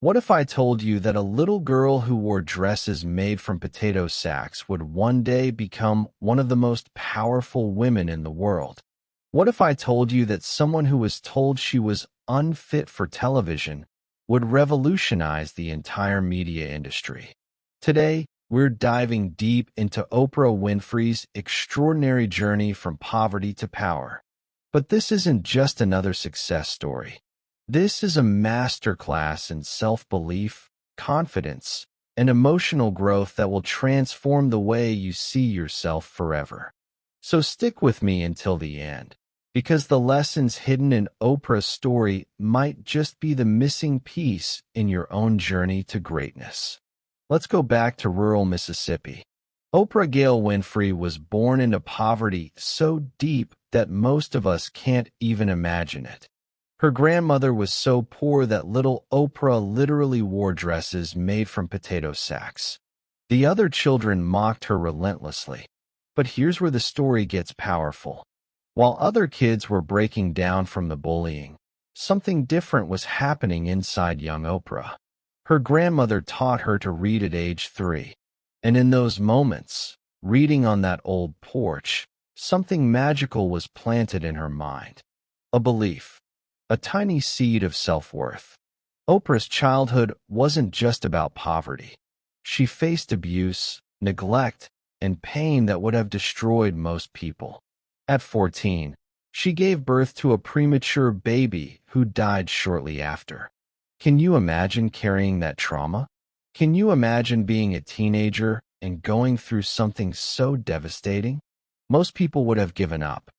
What if I told you that a little girl who wore dresses made from potato sacks would one day become one of the most powerful women in the world? What if I told you that someone who was told she was unfit for television would revolutionize the entire media industry? Today, we're diving deep into Oprah Winfrey's extraordinary journey from poverty to power. But this isn't just another success story. This is a masterclass in self-belief, confidence, and emotional growth that will transform the way you see yourself forever. So stick with me until the end, because the lessons hidden in Oprah's story might just be the missing piece in your own journey to greatness. Let's go back to rural Mississippi. Oprah Gail Winfrey was born into poverty so deep that most of us can't even imagine it. Her grandmother was so poor that little Oprah literally wore dresses made from potato sacks. The other children mocked her relentlessly. But here's where the story gets powerful. While other kids were breaking down from the bullying, something different was happening inside young Oprah. Her grandmother taught her to read at age 3. And in those moments, reading on that old porch, something magical was planted in her mind. A belief. A tiny seed of self-worth. Oprah's childhood wasn't just about poverty. She faced abuse, neglect, and pain that would have destroyed most people. At 14, she gave birth to a premature baby who died shortly after. Can you imagine carrying that trauma? Can you imagine being a teenager and going through something so devastating? Most people would have given up.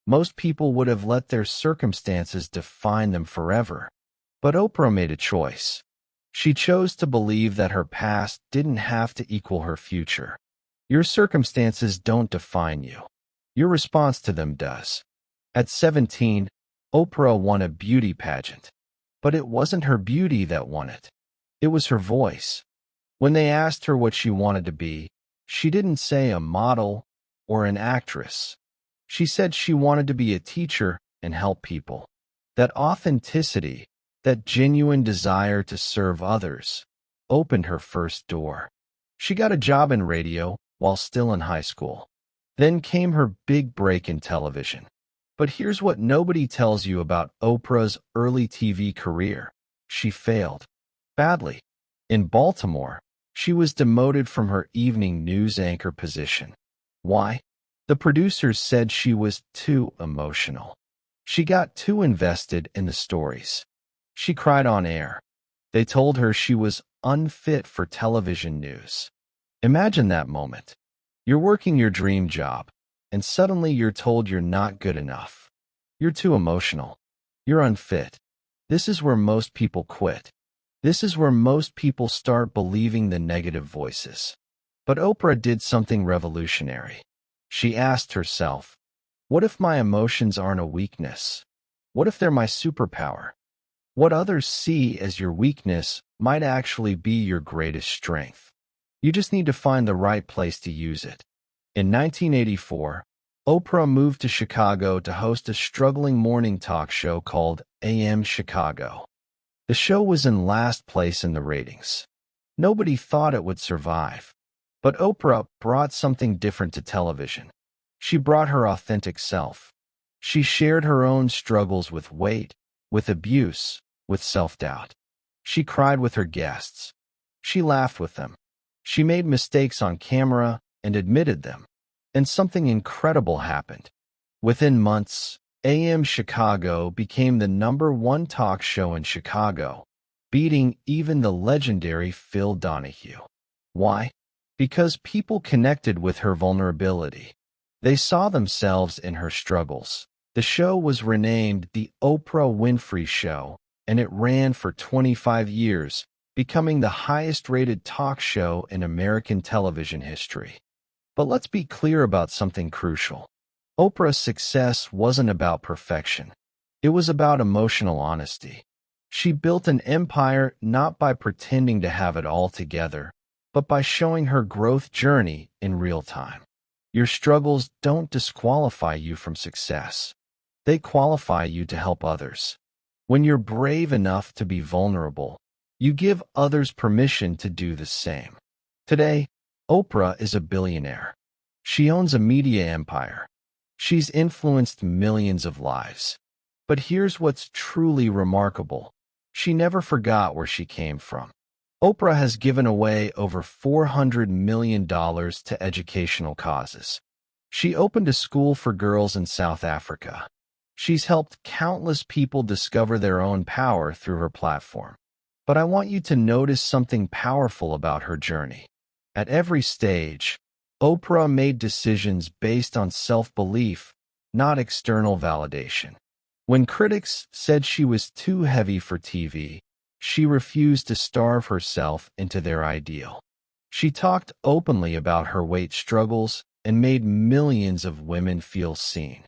Most people would have let their circumstances define them forever. But Oprah made a choice. She chose to believe that her past didn't have to equal her future. Your circumstances don't define you. Your response to them does. At 17, Oprah won a beauty pageant. But it wasn't her beauty that won it. It was her voice. When they asked her what she wanted to be, she didn't say a model or an actress. She said she wanted to be a teacher and help people. That authenticity, that genuine desire to serve others, opened her first door. She got a job in radio while still in high school. Then came her big break in television. But here's what nobody tells you about Oprah's early TV career. She failed. Badly. In Baltimore, she was demoted from her evening news anchor position. Why? The producers said she was too emotional. She got too invested in the stories. She cried on air. They told her she was unfit for television news. Imagine that moment. You're working your dream job, and suddenly you're told you're not good enough. You're too emotional. You're unfit. This is where most people quit. This is where most people start believing the negative voices. But Oprah did something revolutionary. She asked herself, what if my emotions aren't a weakness? What if they're my superpower? What others see as your weakness might actually be your greatest strength. You just need to find the right place to use it. In 1984, Oprah moved to Chicago to host a struggling morning talk show called AM Chicago. The show was in last place in the ratings. Nobody thought it would survive. But Oprah brought something different to television. She brought her authentic self. She shared her own struggles with weight, with abuse, with self-doubt. She cried with her guests. She laughed with them. She made mistakes on camera and admitted them. And something incredible happened. Within months, AM Chicago became the #1 talk show in Chicago, beating even the legendary Phil Donahue. Why? Because people connected with her vulnerability. They saw themselves in her struggles. The show was renamed The Oprah Winfrey Show, and it ran for 25 years, becoming the highest-rated talk show in American television history. But let's be clear about something crucial. Oprah's success wasn't about perfection. It was about emotional honesty. She built an empire not by pretending to have it all together, but by showing her growth journey in real time. Your struggles don't disqualify you from success. They qualify you to help others. When you're brave enough to be vulnerable, You give others permission to do the same. Today, Oprah is a billionaire. She owns a media empire. She's influenced millions of lives. But here's what's truly remarkable. She never forgot where she came from. Oprah has given away over $400 million to educational causes. She opened a school for girls in South Africa. She's helped countless people discover their own power through her platform. But I want you to notice something powerful about her journey. At every stage, Oprah made decisions based on self-belief, not external validation. When critics said she was too heavy for TV, she refused to starve herself into their ideal. She talked openly about her weight struggles and made millions of women feel seen.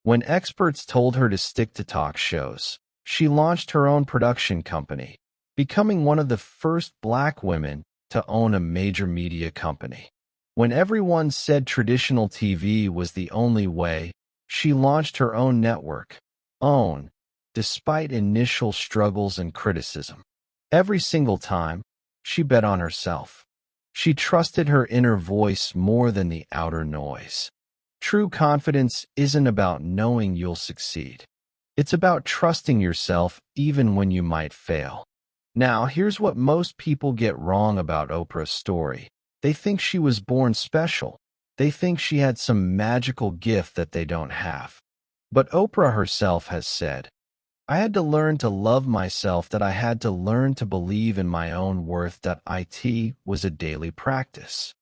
When experts told her to stick to talk shows, she launched her own production company, becoming one of the first Black women to own a major media company. When everyone said traditional TV was the only way, she launched her own network, OWN, despite initial struggles and criticism. Every single time, she bet on herself. She trusted her inner voice more than the outer noise. True confidence isn't about knowing you'll succeed. It's about trusting yourself even when you might fail. Now, here's what most people get wrong about Oprah's story. They think she was born special. They think she had some magical gift that they don't have. But Oprah herself has said, I had to learn to love myself, that I had to learn to believe in my own worth, that it was a daily practice.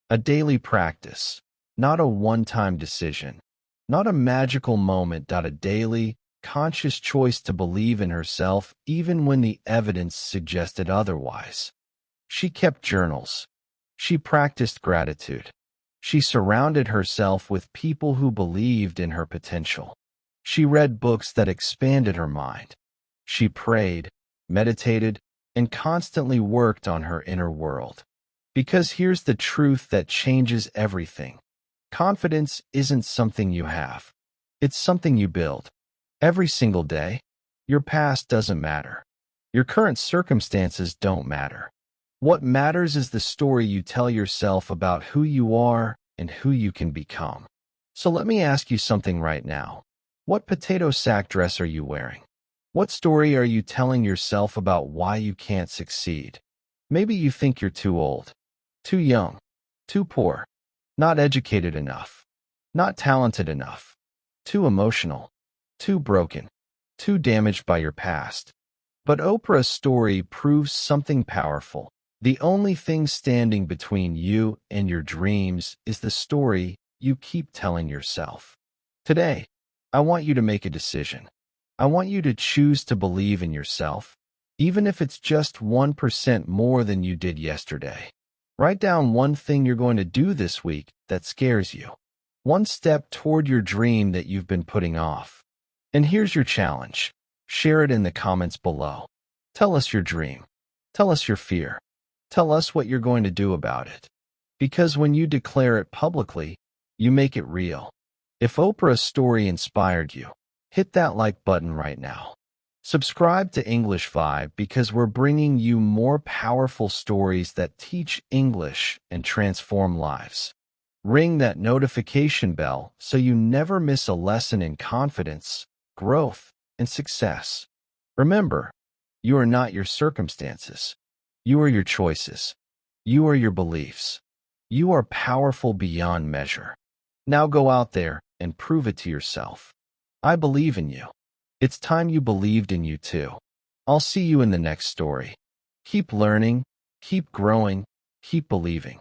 A daily practice, not a one-time decision, not a magical moment, a daily, conscious choice to believe in herself even when the evidence suggested otherwise. She kept journals. She practiced gratitude. She surrounded herself with people who believed in her potential. She read books that expanded her mind. She prayed, meditated, and constantly worked on her inner world. Because here's the truth that changes everything. Confidence isn't something you have. It's something you build. Every single day. Your past doesn't matter. Your current circumstances don't matter. What matters is the story you tell yourself about who you are and who you can become. So let me ask you something right now. What potato sack dress are you wearing? What story are you telling yourself about why you can't succeed? Maybe you think you're too old, too young, too poor, not educated enough, not talented enough, too emotional, too broken, too damaged by your past. But Oprah's story proves something powerful. The only thing standing between you and your dreams is the story you keep telling yourself. Today, I want you to make a decision. I want you to choose to believe in yourself, even if it's just 1% more than you did yesterday. Write down one thing you're going to do this week that scares you. One step toward your dream that you've been putting off. And here's your challenge. Share it in the comments below. Tell us your dream. Tell us your fear. Tell us what you're going to do about it. Because when you declare it publicly, you make it real. If Oprah's story inspired you, hit that like button right now. Subscribe to English Vibe because we're bringing you more powerful stories that teach English and transform lives. Ring that notification bell so you never miss a lesson in confidence, growth, and success. Remember, you are not your circumstances. You are your choices. You are your beliefs. You are powerful beyond measure. Now go out there and prove it to yourself. I believe in you. It's time you believed in you too. I'll see you in the next story. Keep learning, keep growing, keep believing.